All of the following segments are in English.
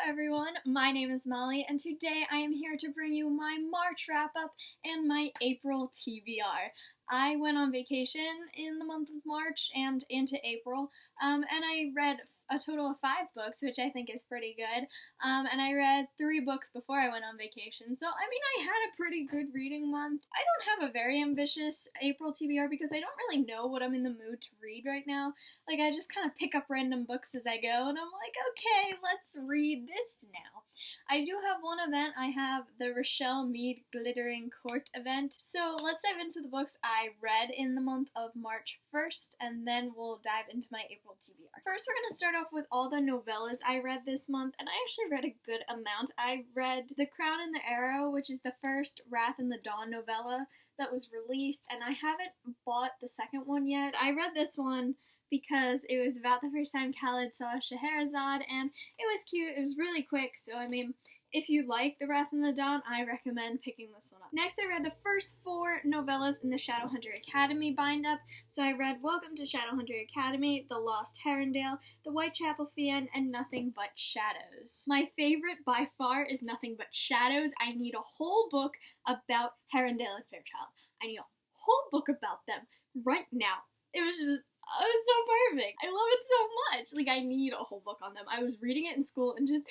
everyone, my name is Molly, and today I am here to bring you my March wrap-up and my April TBR. I went on vacation in the month of March and into April, and I read a total of 5 books, which I think is pretty good, and I read 3 books before I went on vacation, so I mean I had a pretty good reading month. I don't have a very ambitious April TBR because I don't really know what I'm in the mood to read right now. Like, I just kind of pick up random books as I go, and I'm like, okay, let's read this now. I do have one event. I have the Rochelle Mead Glittering Court event. So let's dive into the books I read in the month of March first, and then we'll dive into my April TBR. First, we're going to start off with all the novellas I read this month, and I actually read a good amount. I read The Crown and the Arrow, which is the first Wrath in the Dawn novella that was released, and I haven't bought the second one yet. I read this one because it was about the first time Khaled saw Scheherazade, and it was cute. It was really quick, so I mean, if you like The Wrath in the Dawn, I recommend picking this one up. Next, I read the first 4 novellas in the Shadowhunter Academy bind-up. So I read Welcome to Shadowhunter Academy, The Lost Herondale, The Whitechapel Fiend, and Nothing But Shadows. My favorite by far is Nothing But Shadows. I need a whole book about Herondale and Fairchild. I need a whole book about them right now. It was so perfect. I love it so much. Like, I need a whole book on them. I was reading it in school and just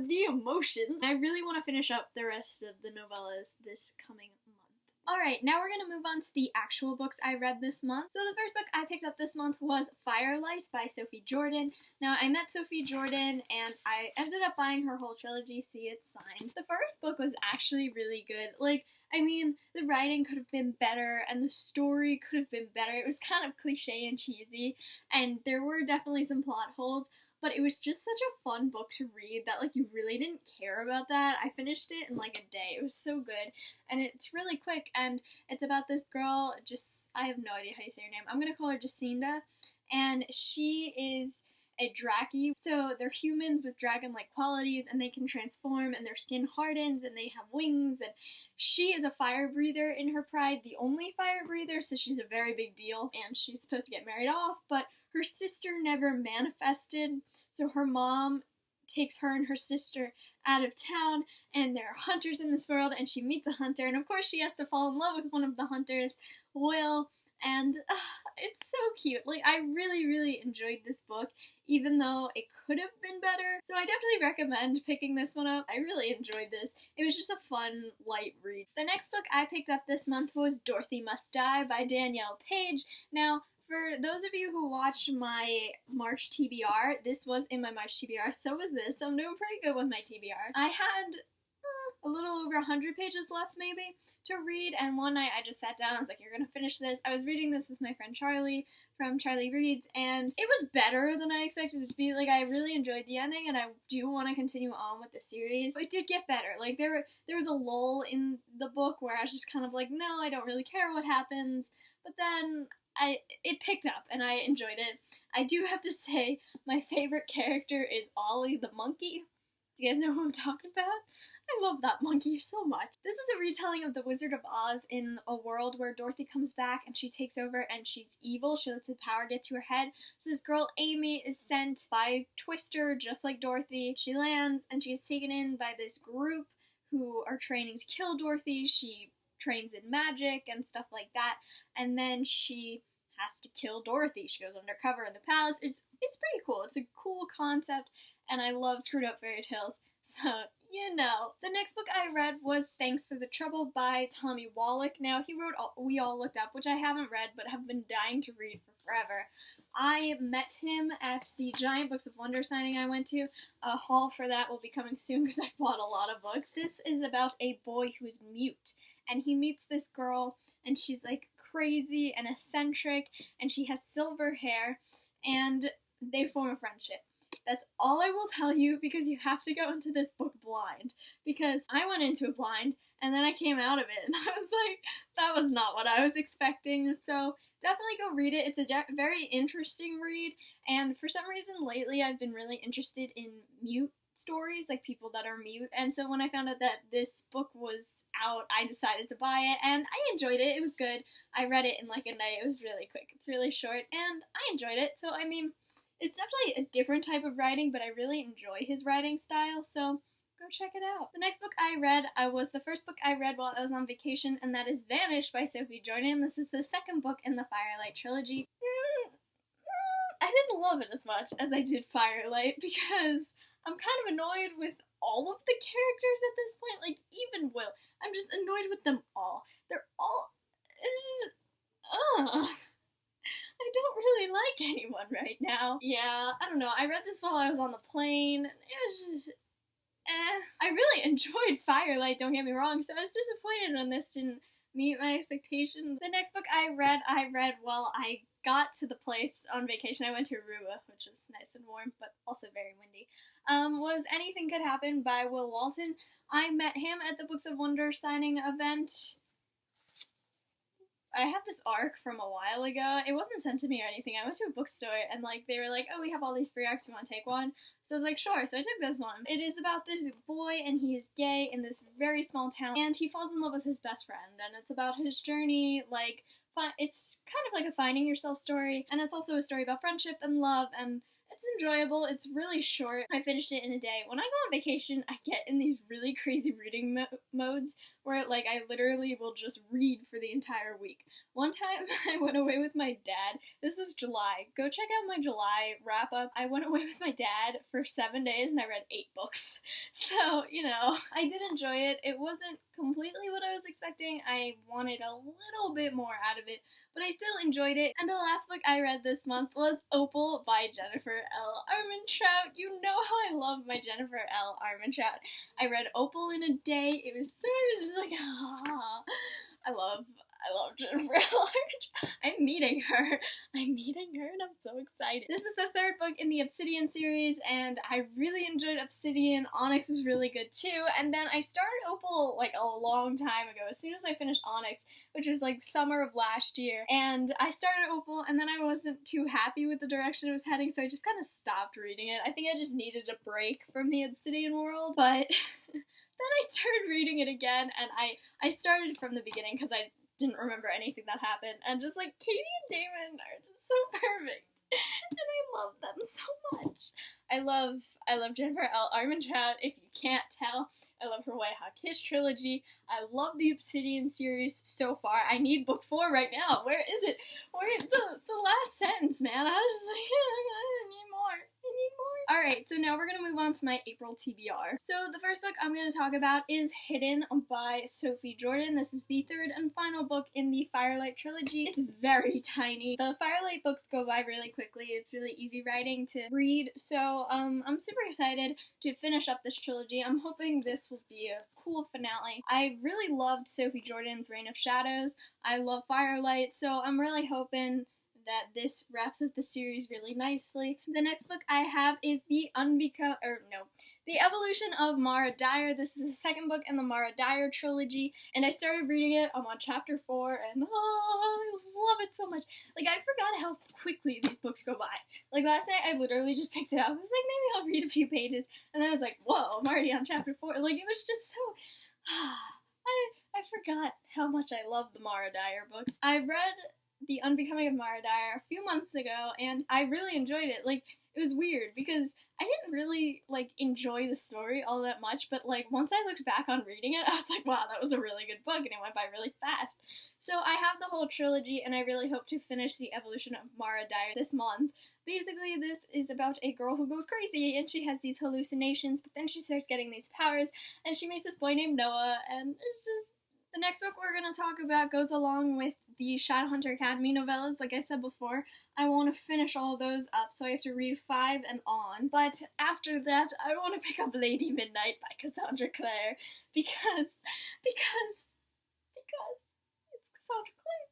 the emotions. I really want to finish up the rest of the novellas this coming month. Alright, now we're going to move on to the actual books I read this month. So the first book I picked up this month was Firelight by Sophie Jordan. Now, I met Sophie Jordan and I ended up buying her whole trilogy, see it signed. The first book was actually really good. Like, I mean, the writing could have been better, and the story could have been better. It was kind of cliche and cheesy, and there were definitely some plot holes, but it was just such a fun book to read that, like, you really didn't care about that. I finished it in, like, a day. It was so good, and it's really quick, and it's about this girl, I have no idea how you say her name. I'm gonna call her Jacinda, and she is a Draki. So they're humans with dragon-like qualities, and they can transform, and their skin hardens, and they have wings, and she is a fire breather in her pride, the only fire breather, so she's a very big deal, and she's supposed to get married off, but her sister never manifested, so her mom takes her and her sister out of town, and there are hunters in this world, and she meets a hunter, and of course she has to fall in love with one of the hunters, Will, and it's so cute. Like, I really, really enjoyed this book, even though it could have been better. So I definitely recommend picking this one up. I really enjoyed this. It was just a fun, light read. The next book I picked up this month was Dorothy Must Die by Danielle Page. Now, for those of you who watched my March TBR, this was in my March TBR, so was this, so I'm doing pretty good with my TBR. I had a little over 100 pages left, maybe, to read, and one night I just sat down, I was like, you're gonna finish this. I was reading this with my friend Charlie from Charlie Reads, and it was better than I expected it to be. Like, I really enjoyed the ending, and I do want to continue on with the series. It did get better. Like, there was a lull in the book where I was just kind of like, no, I don't really care what happens, but then it picked up, and I enjoyed it. I do have to say, my favorite character is Ollie the monkey. Do you guys know who I'm talking about? I love that monkey so much. This is a retelling of The Wizard of Oz in a world where Dorothy comes back and she takes over and she's evil. She lets the power get to her head. So this girl, Amy, is sent by Twister, just like Dorothy. She lands and she is taken in by this group who are training to kill Dorothy. She trains in magic and stuff like that. And then she has to kill Dorothy. She goes undercover in the palace. It's pretty cool. It's a cool concept, and I love screwed up fairy tales, so you know. The next book I read was Thanks for the Trouble by Tommy Wallach. Now, he wrote We All Looked Up, which I haven't read but have been dying to read for forever. I met him at the Giant Books of Wonder signing I went to. A haul for that will be coming soon because I bought a lot of books. This is about a boy who is mute, and he meets this girl, and she's like crazy and eccentric, and she has silver hair, and they form a friendship. That's all I will tell you, because you have to go into this book blind, because I went into it blind and then I came out of it and I was like, that was not what I was expecting. So definitely go read it. It's a very interesting read, and for some reason lately I've been really interested in mute stories, like people that are mute, and so when I found out that this book was out, I decided to buy it, and I enjoyed it. It was good. I read it in like a night. It was really quick. It's really short, and I enjoyed it, so I mean, It's definitely a different type of writing, but I really enjoy his writing style, so go check it out. The next book I read was the first book I read while I was on vacation, and that is Vanish by Sophie Jordan. This is the second book in the Firelight trilogy. I didn't love it as much as I did Firelight because I'm kind of annoyed with all of the characters at this point, like even Will. I'm just annoyed with them all. They're all... I don't really like anyone right now. Yeah, I don't know. I read this while I was on the plane. It was just... I really enjoyed Firelight, don't get me wrong, so I was disappointed when this didn't meet my expectations. The next book I read while I got to the place on vacation. I went to Aruba, which was nice and warm, but also very windy. Was Anything Could Happen by Will Walton. I met him at the Books of Wonder signing event. I had this ARC from a while ago. It wasn't sent to me or anything. I went to a bookstore and like they were like, oh, we have all these free ARCs, you want to take one? So I was like, sure. So I took this one. It is about this boy and he is gay in this very small town and he falls in love with his best friend and it's about his journey, like, it's kind of like a finding yourself story, and it's also a story about friendship and love, and it's enjoyable. It's really short. I finished it in a day. When I go on vacation, I get in these really crazy reading modes where like I literally will just read for the entire week. One time I went away with my dad. This was July. Go check out my July wrap up. I went away with my dad for 7 days and I read 8 books. So, you know, I did enjoy it. It wasn't completely what I was expecting. I wanted a little bit more out of it, but I still enjoyed it. And the last book I read this month was Opal by Jennifer L. Armentrout. You know how I love my Jennifer L. Armentrout. I read Opal in a day. It was just like, I love Jennifer L. Armentrout. I'm meeting her and I'm so excited. This is the third book in the Obsidian series and I really enjoyed Obsidian. Onyx was really good too, and then I started Opal like a long time ago, as soon as I finished Onyx, which was like summer of last year, and I started Opal and then I wasn't too happy with the direction it was heading, so I just kind of stopped reading it. I think I just needed a break from the Obsidian world, but then I started reading it again and I started from the beginning because I didn't remember anything that happened, and just like Katie and Damon are just so perfect and I love them so much. I love Jennifer L. Armentrout, if you can't tell. I love her White Hot Kiss trilogy. I love the Obsidian series so far. I need book 4 right now. Where is it? Where is the last sentence, man? I was just like, I need more. Alright, so now we're going to move on to my April TBR. So the first book I'm going to talk about is Hidden by Sophie Jordan. This is the third and final book in the Firelight trilogy. It's very tiny. The Firelight books go by really quickly. It's really easy writing to read, so I'm super excited to finish up this trilogy. I'm hoping this will be a cool finale. I really loved Sophie Jordan's Reign of Shadows. I love Firelight, so I'm really hoping that this wraps up the series really nicely. The next book I have is The Evolution of Mara Dyer. This is the second book in the Mara Dyer trilogy, and I started reading it. I'm on chapter 4, and I love it so much. Like, I forgot how quickly these books go by. Like, last night I literally just picked it up. I was like, maybe I'll read a few pages, and then I was like, whoa, I'm already on chapter 4. Like, it was just so... I forgot how much I love the Mara Dyer books. I read The Unbecoming of Mara Dyer a few months ago, and I really enjoyed it. Like, it was weird because I didn't really like enjoy the story all that much, but like once I looked back on reading it, I was like, wow, that was a really good book, and it went by really fast. So I have the whole trilogy, and I really hope to finish The Evolution of Mara Dyer this month. Basically, this is about a girl who goes crazy, and she has these hallucinations, but then she starts getting these powers, and she meets this boy named Noah, and it's just... The next book we're going to talk about goes along with the Shadowhunter Academy novellas. Like I said before, I want to finish all those up, so I have to read 5 and on. But after that, I want to pick up Lady Midnight by Cassandra Clare, because it's Cassandra Clare.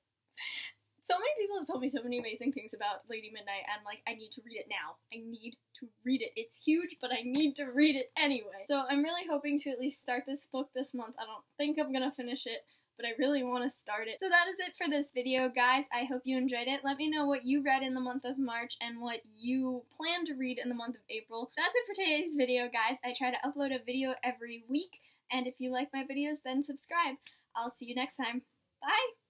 So many people have told me so many amazing things about Lady Midnight, and like, I need to read it now. I need to read it. It's huge, but I need to read it anyway. So I'm really hoping to at least start this book this month. I don't think I'm gonna finish it, but I really want to start it. So that is it for this video, guys. I hope you enjoyed it. Let me know what you read in the month of March and what you plan to read in the month of April. That's it for today's video, guys. I try to upload a video every week, and if you like my videos, then subscribe. I'll see you next time. Bye!